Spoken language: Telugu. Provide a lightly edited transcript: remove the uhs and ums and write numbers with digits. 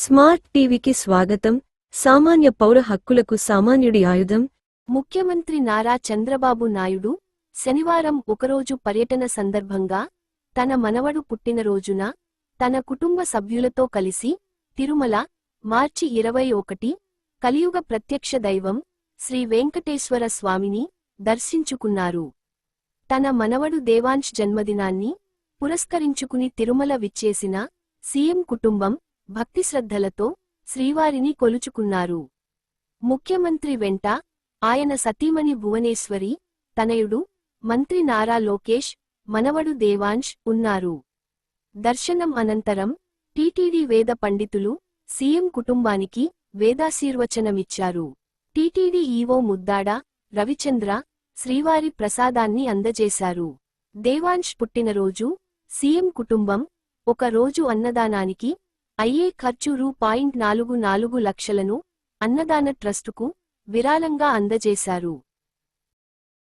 స్మార్ట్ టీవీకి స్వాగతం. సామాన్య పౌర హక్కులకు సామాన్యుడి ఆయుధం. ముఖ్యమంత్రి నారా చంద్రబాబు నాయుడు శనివారం ఒకరోజు పర్యటన సందర్భంగా తన మనవడు పుట్టినరోజున తన కుటుంబ సభ్యులతో కలిసి తిరుమల మార్చి 21 కలియుగ ప్రత్యక్ష దైవం శ్రీ వెంకటేశ్వర స్వామిని దర్శించుకున్నారు. తన మనవడు దేవాంశ్ జన్మదినాన్ని పురస్కరించుకుని తిరుమల విచ్చేసిన సీఎం కుటుంబం భక్తిశ్రద్ధలతో శ్రీవారిని కొలుచుకున్నారు. ముఖ్యమంత్రి వెంట ఆయన సతీమణి భువనేశ్వరి, తనయుడు మంత్రి నారా లోకేష్, మనవడు దేవాంశ్ ఉన్నారు. దర్శనం అనంతరం టీటీడీ వేద పండితులు సీఎం కుటుంబానికి వేదాశీర్వచనమిచ్చారు. టీటీడీ ఈవో ముద్దాడ రవిచంద్ర శ్రీవారి ప్రసాదాన్ని అందజేశారు. దేవాంశ్ పుట్టినరోజు సీఎం కుటుంబం ఒక రోజు అన్నదానానికి అయ్యే ఖర్చు రూ.44 లక్షలను అన్నదాన ట్రస్టుకు విరాళంగా అందజేశారు.